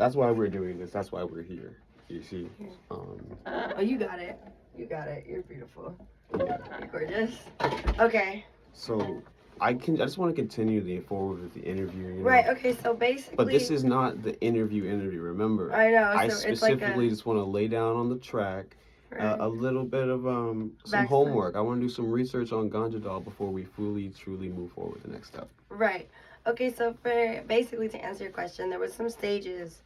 that's why we're doing this. That's why we're here. You see. Oh, you got it. You got it. You're beautiful. Yeah. You're gorgeous. Okay. So I just want to continue the forward with the interview. You know? Right. Okay. So basically. But this is not the interview. Remember. I know. I So specifically it's like just want to lay down on the track. Right. A little bit of some homework. I want to do some research on GanjaDoll before we fully, truly move forward with the next step. Right. Okay, so for basically to answer your question, there was some stages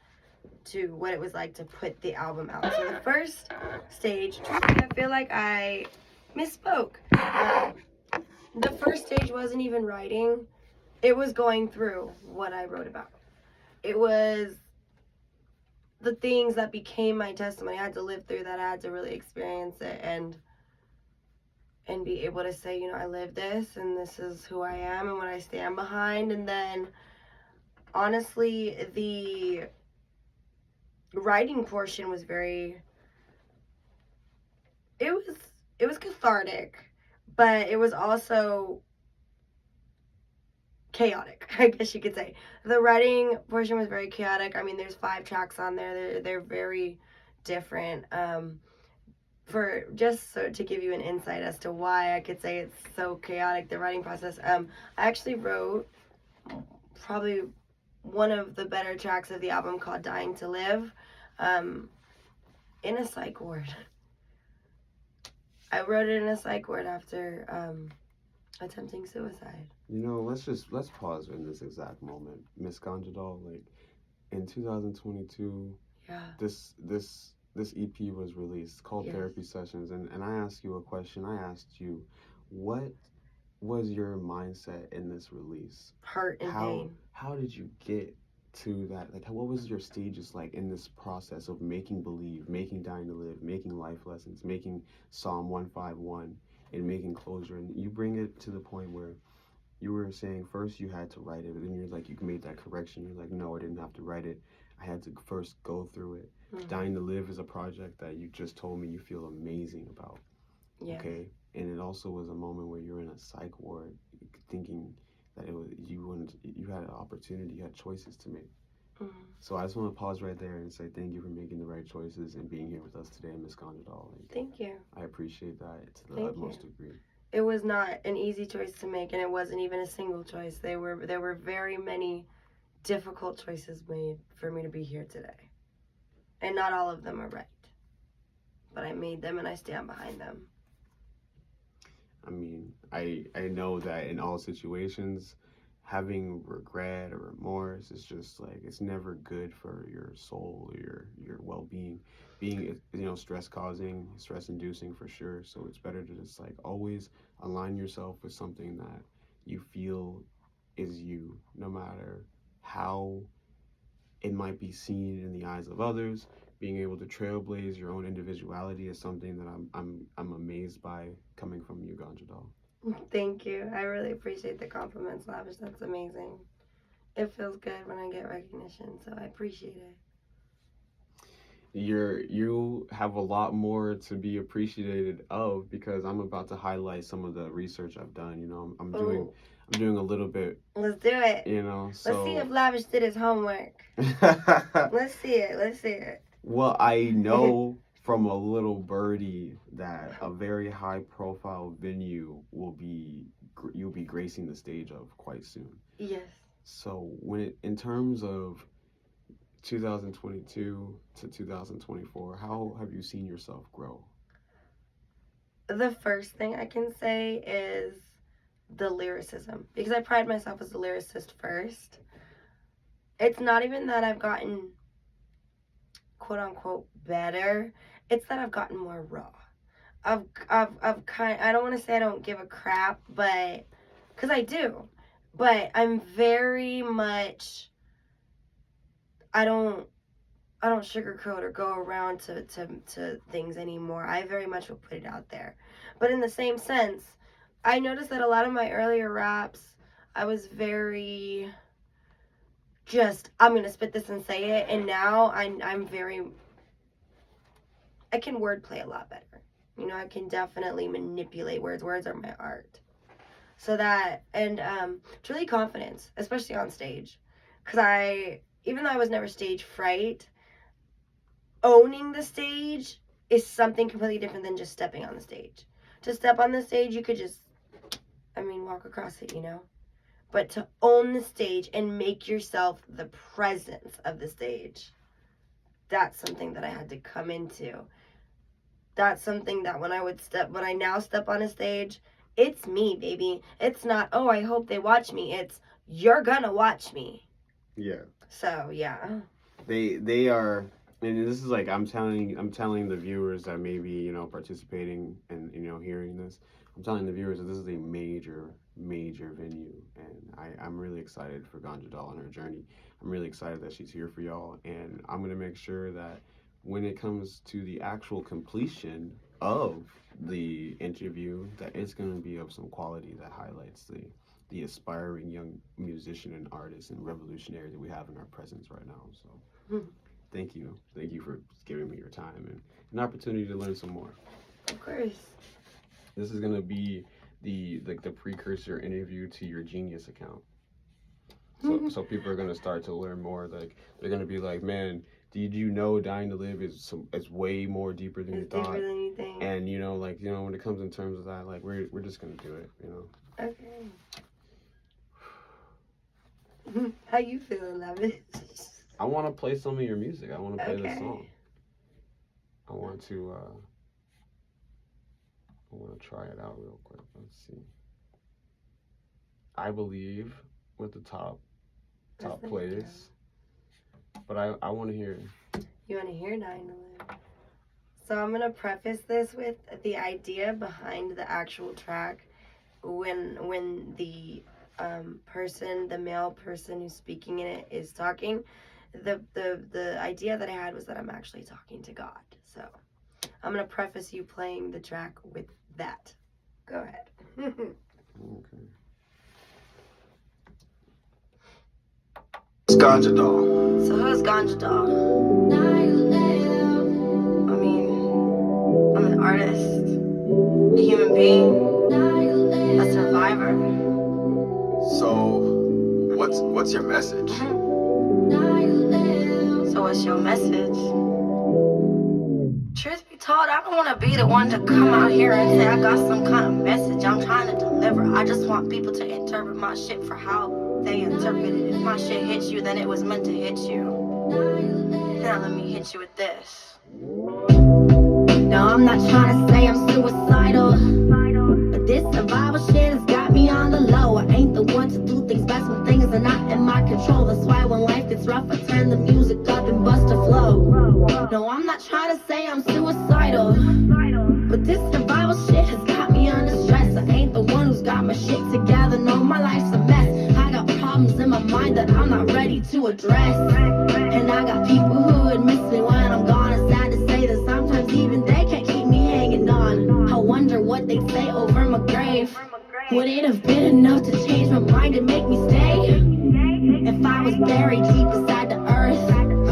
to what it was like to put the album out. So the first stage, I feel like I misspoke. The first stage wasn't even writing. It was going through what I wrote about. It was the things that became my testimony. I had to live through that. I had to really experience it and be able to say, you know, I lived this and this is who I am and what I stand behind. And then honestly, the writing portion was it was cathartic, but it was also chaotic, I guess you could say. The writing portion was very chaotic. I mean, there's 5 tracks on there. They're very different. For just so to give you an insight as to why I could say it's so chaotic, the writing process. I actually wrote probably one of the better tracks of the album called Dying to Live in a psych ward. I wrote it in a psych ward after attempting suicide. You know, let's pause in this exact moment. Miss GanjaDoll, like in 2022, yeah, this EP was released called Therapy Sessions, and I asked you a question. I asked you, what was your mindset in this release? Hurt and pain. How did you get to that? Like, what was your stages like in this process of making Believe, making Dying to Live, making Life Lessons, making Psalm 151, and making Closure? And you bring it to the point where you were saying first you had to write it, but then you're like, you made that correction. You're like, no, I didn't have to write it. I had to first go through it. Mm-hmm. Dying to Live is a project that you just told me you feel amazing about. Yes. Okay? And it also was a moment where you're in a psych ward thinking that you had an opportunity, you had choices to make. Mm-hmm. So I just want to pause right there and say thank you for making the right choices and being here with us today, Miss GanjaDoll. Thank you. I appreciate that to the utmost degree. It was not an easy choice to make, and it wasn't even a single choice. There were very many difficult choices made for me to be here today. And not all of them are right. But I made them and I stand behind them. I mean, I know that in all situations, having regret or remorse is just like, it's never good for your soul or your well-being. Being, stress causing, stress inducing for sure. So it's better to just like always align yourself with something that you feel is you, no matter how it might be seen in the eyes of others. Being able to trailblaze your own individuality is something that I'm amazed by coming from you, GanjaDoll. Thank you. I really appreciate the compliments, Lavish. That's amazing. It feels good when I get recognition, so I appreciate it. You have a lot more to be appreciated of, because I'm about to highlight some of the research I've done. You know, I'm doing a little bit. Let's do it. You know, so let's see if Lavish did his homework. Let's see it. Well, I know from a little birdie that a very high profile venue you'll be gracing the stage of quite soon. Yes. So in terms of 2022 to 2024, how have you seen yourself grow? The first thing I can say is the lyricism, because I pride myself as a lyricist first. It's not even that I've gotten quote unquote better, it's that I've gotten more raw. I don't want to say I don't give a crap, but because I do, but I'm very much, I don't sugarcoat or go around to things anymore. I very much will put it out there. But in the same sense, I noticed that a lot of my earlier raps, I was very just, I'm going to spit this and say it. And now I can wordplay a lot better. You know, I can definitely manipulate words. Words are my art. So that, and it's really confidence, especially on stage. Because even though I was never stage fright, owning the stage is something completely different than just stepping on the stage. To step on the stage, you could just, walk across it, But to own the stage and make yourself the presence of the stage, that's something that I had to come into. That's something that when I now step on a stage, it's me, baby. It's not, oh, I hope they watch me. It's, you're gonna watch me. Yeah. So, yeah. They are, and this is like, I'm telling the viewers that may be, participating and, hearing this, I'm telling the viewers that this is a major venue, and I'm really excited for GanjaDoll and her journey. I'm really excited that she's here for y'all, and I'm gonna make sure that when it comes to the actual completion of the interview, that it's gonna be of some quality that highlights the aspiring young musician and artist and revolutionary that we have in our presence right now. So thank you for giving me your time and an opportunity to learn some more. Of course. This is gonna be the precursor interview to your Genius account. So people are gonna start to learn more. Like, they're gonna be like, man, did you know Dying to Live is way more deeper than you thought? Deeper than you think. And when it comes in terms of that, like, we're just gonna do it, Okay. How you feeling, Lavish? I want to play some of your music. I want to play this Okay. song. I want to try it out real quick. Let's see. I Believe with the top plays. But I want to hear it. You want to hear Dying to Live? So I'm going to preface this with the idea behind the actual track. When the the male person who's speaking in it is talking, the idea that I had was that I'm actually talking to God. So I'm going to preface you playing the track with that. Go ahead. Okay. It's GanjaDoll. So who's GanjaDoll? I'm an artist, a human being, a survivor. So, what's your message? So what's your message? Truth be told, I don't want to be the one to come out here and say I got some kind of message I'm trying to deliver. I just want people to interpret my shit for how they interpret it. If my shit hits you, then it was meant to hit you. Now let me hit you with this. Now I'm not trying to say I'm suicidal, but this survival shit has got me on the low. I ain't the one to do things best when things are not in my control. That's why when life gets rough, I turn the music up and bust a flow. No, I'm not trying to say I'm suicidal, but this survival shit has got me under stress. I ain't the one who's got my shit together. No, my life's a mess. I got problems in my mind that I'm not ready to address, and I got people who would miss me when I'm gone. It's sad to say that sometimes even they can't keep me hanging on. I wonder what they'd say over my grave. Would it have been enough to change my mind and make me stay? If I was buried deep inside the earth,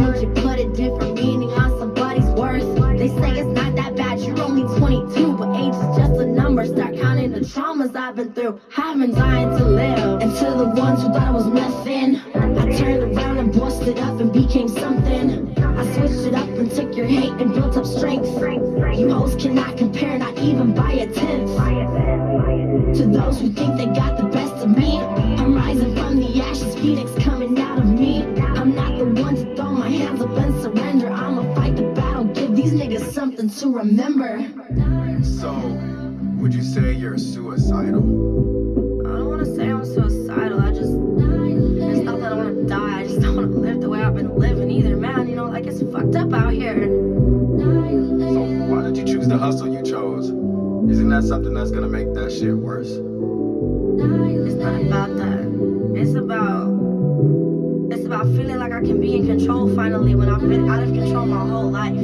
would you put a different meaning on somebody's worth? They say it's not that bad, you're only 22, but age is just a number. Start counting the traumas I've been through. I've been dying to live. And to the ones who thought I was nothing, I turned around and busted up and became something. I switched it up and took your hate and built up strength. You hoes cannot compare, not even by a tenth. To those who think they got the best of me, I'm rising from the ashes, phoenix coming out of me. I'm not the one to throw my hands up and surrender. I'ma fight the battle, give these niggas something to remember. So, would you say you're suicidal? I don't want to say I'm suicidal. It's not that I want to die. I just don't want to live the way I've been living either, man. It's fucked up out here. So, why did you choose the hustle you chose? Isn't that something that's gonna make that shit worse? It's not about that. It's about feeling like I can be in control finally when I've been out of control my whole life. You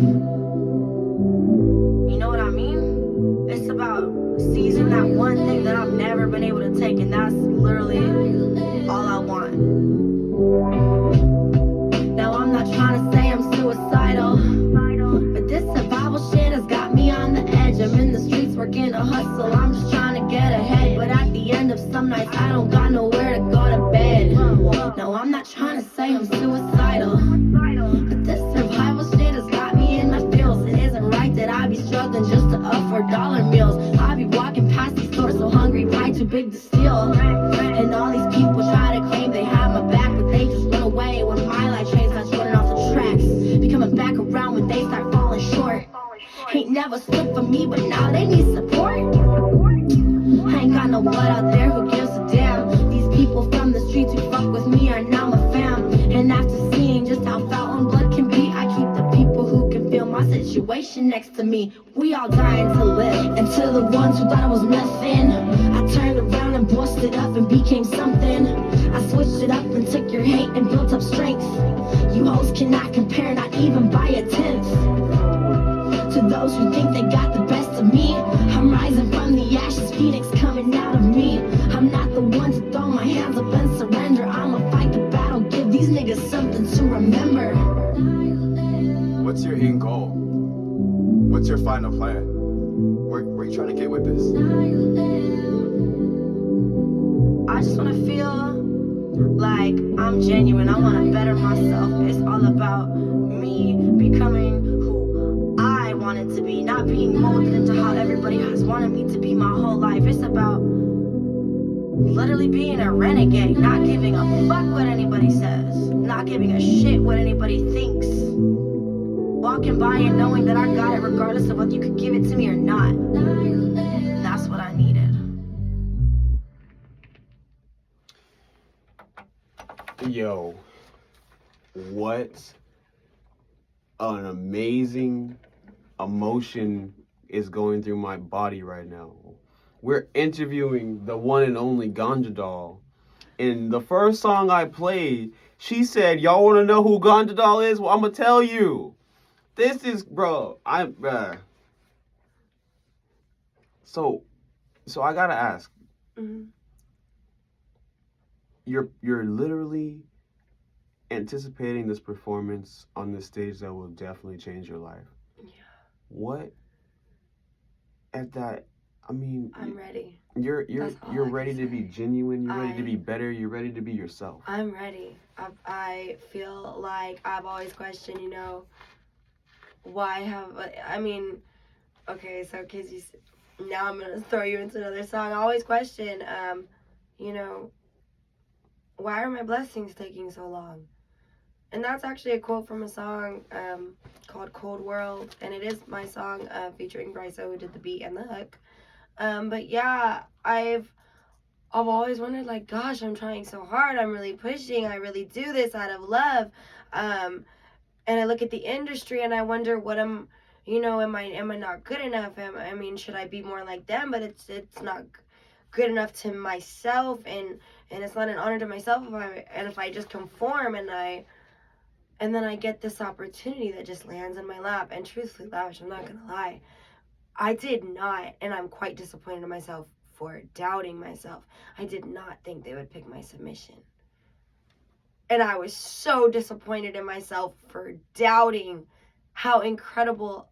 know what I mean? It's about seizing that one thing that I've never been able to take, and that's literally all I want. Now I'm not trying to say I'm suicidal, but this survival shit has got me on the edge. I'm in the streets working a hustle, I'm just trying to get ahead. But at the end of some nights I don't got nowhere to go to bed. No, I'm not trying to say I'm suicidal, never stood for me, but now they need support. I ain't got no blood out there, who gives a damn? These people from the streets who fuck with me are now my fam. And after seeing just how foul and blood can be, I keep the people who can feel my situation next to me. We all dying to live. And to the ones who thought I was nothing, I turned around and bossed it up and became something. I switched it up and took your hate and built up strength. You hoes cannot compare, not even by a tenth. To those who think they got the best of me, I'm rising from the ashes, phoenix coming out of me. I'm not the one to throw my hands up and surrender. I'ma fight the battle, give these niggas something to remember. What's your end goal? What's your final plan? Where are you trying to get with this? I just want to feel like I'm genuine. I want to better myself. It's all about me becoming who I wanted to be, not being molded into how everybody has wanted me to be my whole life. It's about literally being a renegade, not giving a fuck what anybody says, not giving a shit what anybody thinks. Walking by and knowing that I got it regardless of whether you could give it to me or not. That's what I needed. Yo, what an amazing emotion is going through my body right now. We're interviewing the one and only GanjaDoll. And the first song I played, she said, y'all want to know who GanjaDoll is? Well, I'm going to tell you. This is, bro, So I got to ask. Mm-hmm. You're literally anticipating this performance on this stage that will definitely change your life. Yeah. What at that? I mean, I'm ready. You're ready to be genuine. You're ready to be better. You're ready to be yourself. I'm ready. I feel like I've always questioned, why have I mean, okay, so kids, now I'm gonna throw you into another song. I always question, why are my blessings taking so long? And that's actually a quote from a song called Cold World, and it is my song featuring Bryso, who did the beat and the hook. But yeah, I've always wondered, like, gosh, I'm trying so hard. I'm really pushing. I really do this out of love. And I look at the industry and I wonder what am I not good enough? Should I be more like them? But it's not good enough to myself, and it's not an honor to myself if I just conform and then I get this opportunity that just lands in my lap. And truthfully, Lavish, I'm not gonna lie, I did not, and I'm quite disappointed in myself for doubting myself. I did not think they would pick my submission. And I was so disappointed in myself for doubting how incredible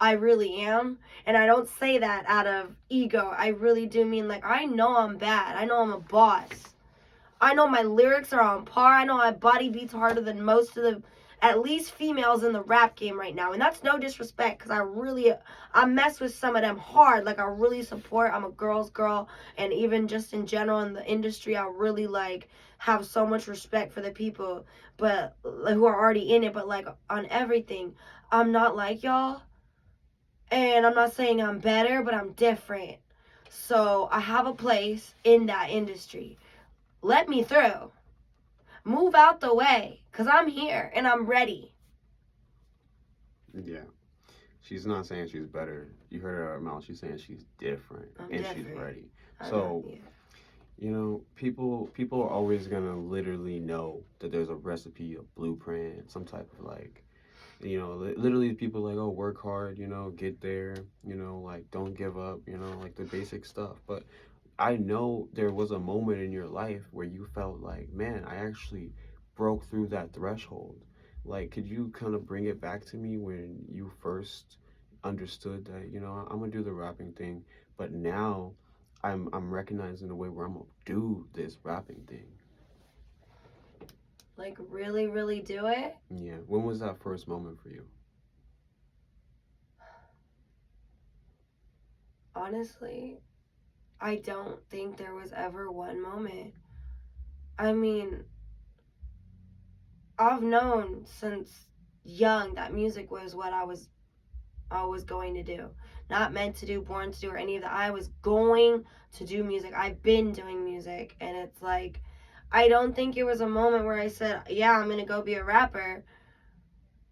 I really am. And I don't say that out of ego. I really do mean, like, I know I'm bad. I know I'm a boss. I know my lyrics are on par. I know my body beats harder than most of the, at least females in the rap game right now. And that's no disrespect, because I mess with some of them hard. Like, I really support. I'm a girl's girl. And even just in general in the industry, I really, like, have so much respect for the people but who are already in it. But, like, on everything, I'm not like y'all. And I'm not saying I'm better, but I'm different. So I have a place in that industry. Let me through. Move out the way, because I'm here and I'm ready. Yeah. She's not saying she's better. You heard her mouth. She's saying she's different. She's ready. So, people are always going to literally know that there's a recipe, a blueprint, some type of, like, literally people like, oh, work hard, get there, like, don't give up, like the basic stuff. But I know there was a moment in your life where you felt like, man, I actually broke through that threshold. Like, could you kind of bring it back to me when you first understood that, I'm gonna do the rapping thing, but now I'm recognizing the way where I'm gonna do this rapping thing. Like, really, really do it? Yeah. When was that first moment for you? Honestly, I don't think there was ever one moment. I mean, I've known since young that music was what I was I was going to do. Not meant to do, born to do, or any of that. I was going to do music. I've been doing music. And it's like, I don't think it was a moment where I said, yeah, I'm going to go be a rapper.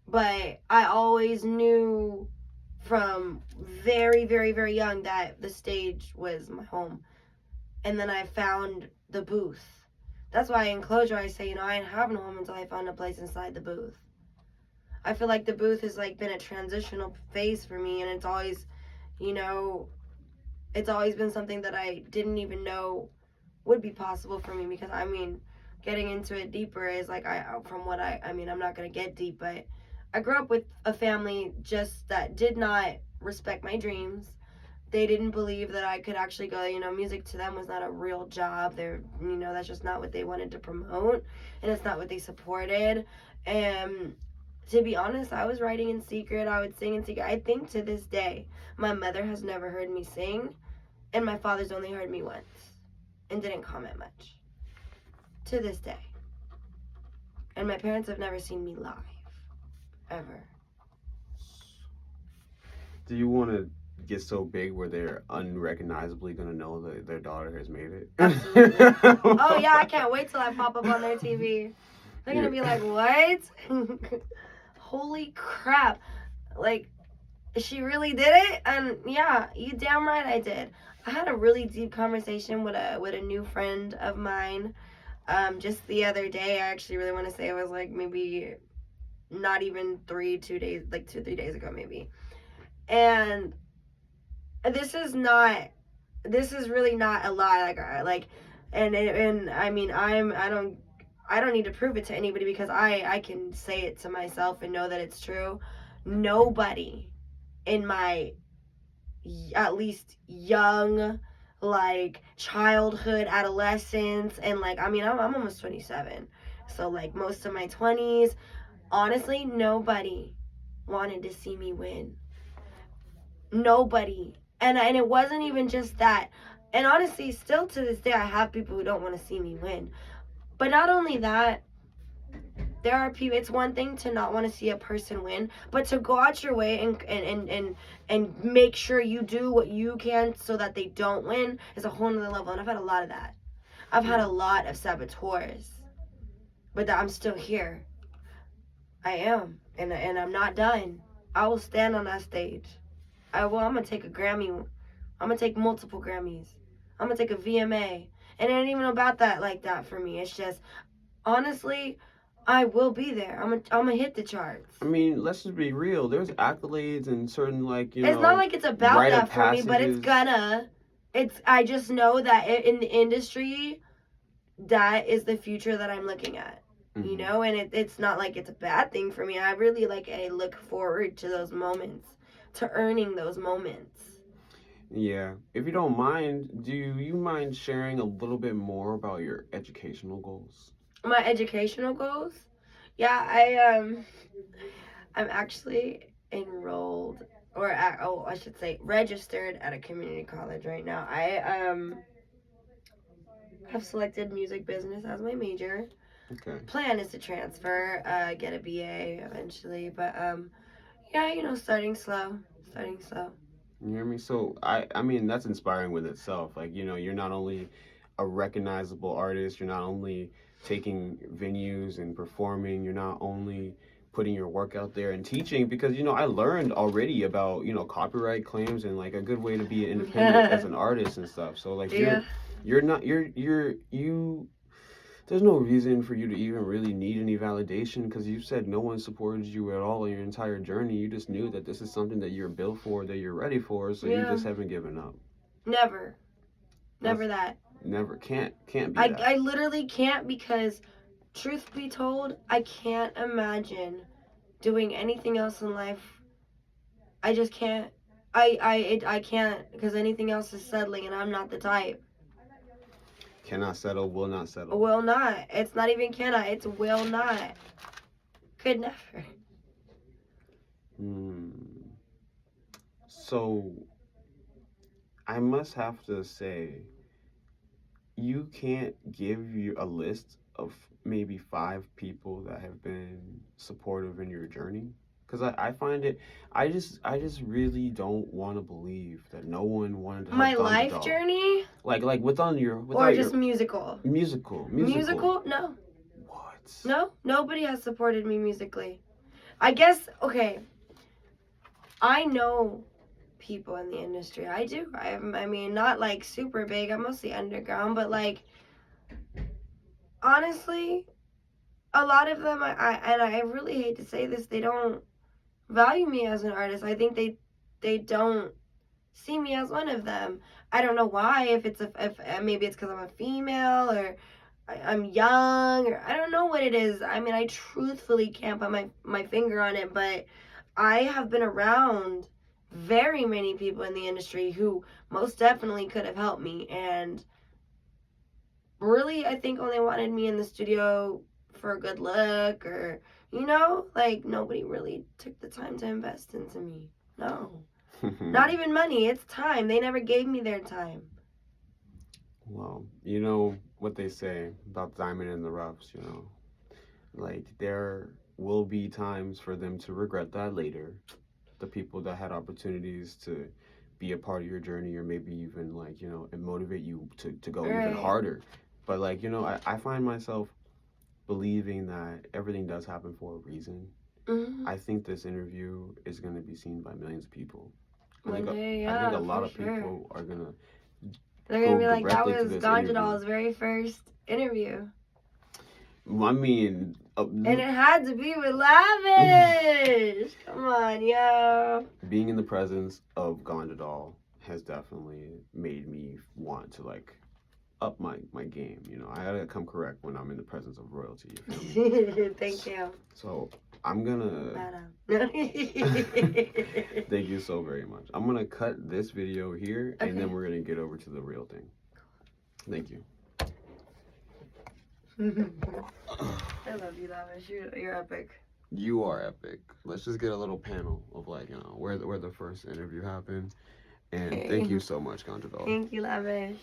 But I always knew from very, very, very young that the stage was my home. And then I found the booth. That's why in closure I say, I didn't have no home until I found a place inside the booth. I feel like the booth has like been a transitional phase for me, and it's always, it's always been something that I didn't even know would be possible for me, because getting into it deeper is like I'm not gonna get deep, but I grew up with a family just that did not respect my dreams. They didn't believe that I could actually go, music to them was not a real job. That's just not what they wanted to promote, and it's not what they supported. And to be honest, I was writing in secret. I would sing in secret. I think to this day, my mother has never heard me sing, and my father's only heard me once and didn't comment much. To this day. And my parents have never seen me live. Ever. Do you want to get so big where they're unrecognizably going to know that their daughter has made it? Absolutely. Oh, yeah, I can't wait till I pop up on their TV. They're going to be like, what? Holy crap. Like, she really did it? And yeah, you damn right I did. I had a really deep conversation with a new friend of mine just the other day. I actually really want to say it was like maybe not even 3 days, like 2-3 days ago maybe. And this is really not a lie. I don't need to prove it to anybody, because I can say it to myself and know that it's true. Nobody in my at least young, like, childhood, adolescence, and like I'm almost 27, so like most of my 20s, honestly, nobody wanted to see me win. Nobody. And it wasn't even just that. And honestly, still to this day, I have people who don't want to see me win. But not only that, there are people. It's one thing to not want to see a person win, but to go out your way and make sure you do what you can so that they don't win is a whole nother level. And I've had a lot of that. I've had a lot of saboteurs, but I'm still here. I am, and I'm not done. I will stand on that stage. I'm gonna take a Grammy. I'm gonna take multiple Grammys. I'm gonna take a VMA. And it ain't even about that like that for me. It's just, honestly, I will be there. I'm gonna hit the charts. I mean, let's just be real. There's accolades and certain, like, It's not like it's about rite that of for me, but passages. I just know that in the industry, that is the future that I'm looking at. Mhm. And it's not like it's a bad thing for me. I really I look forward to those moments, to earning those moments. Yeah. If you don't mind, do you mind sharing a little bit more about your educational goals? My educational goals? Yeah, I'm actually enrolled, I should say registered at a community college right now. I have selected music business as my major. Okay. Plan is to transfer, get a BA eventually, but yeah, starting slow. You hear me? So I mean, that's inspiring with itself. Like, you're not only a recognizable artist, you're not only taking venues and performing, you're not only putting your work out there and teaching, because I learned already about, copyright claims and like a good way to be independent as an artist and stuff. So like Yeah. you're not you there's no reason for you to even really need any validation, because you said no one supported you at all in your entire journey. You just knew that this is something that you're built for, that you're ready for, so you Yeah. just haven't given up. Never That's- that. Never. Can't be that. I literally can't, because truth be told, I can't imagine doing anything else in life. I just can't. I can't, because anything else is settling, and I'm not the type. Cannot settle, will not settle. Will not. It's not even cannot. It's will not. Could never. So, I must have to say, you can't give you a list of maybe 5 people that have been supportive in your journey, Because I find it, I just really don't want to believe that no one wanted to help My Ganja life Doll. journey, Like without or just your musical. musical. No, What? no, nobody has supported me musically. I guess, okay, I know people in the industry. I do. I mean, not like super big. I'm mostly underground, but like, honestly, a lot of them, and I really hate to say this, they don't value me as an artist. I think they don't see me as one of them. I don't know why. If maybe it's because I'm a female, or I'm young, or I don't know what it is. I mean, I truthfully can't put my finger on it, but I have been around very many people in the industry who most definitely could have helped me, and really, I think only wanted me in the studio for a good look, or like, nobody really took the time to invest into me. No. Not even money, it's time. They never gave me their time. Well, you know what they say about diamond in the roughs, you know. Like, there will be times for them to regret that later. The people that had opportunities to be a part of your journey, or maybe even, like, you know, and motivate you to go even Right. harder. But, like, you know, I find myself believing that everything does happen for a reason. Mm-hmm. I think this interview is going to be seen by millions of people. One day, I think yeah, a lot for of sure. people are going to They're gonna go be like, that directly to was this GanjaDoll's very first interview. I mean, And it had to be with Lavish. Come on, yo. being in the presence of GanjaDoll has definitely made me want to, like, up my game. You know, I gotta come correct when I'm in the presence of royalty. You feel me? Thank you. So I'm gonna Madam. thank you so very much. I'm gonna cut this video here, and then Okay. we're gonna get over to the real thing. Thank you. I love you, Lavish. You're epic. You are epic. Let's just get a little panel of, like, you know, where the first interview happened. And Okay. thank you so much, GanjaDoll. Thank you, Lavish.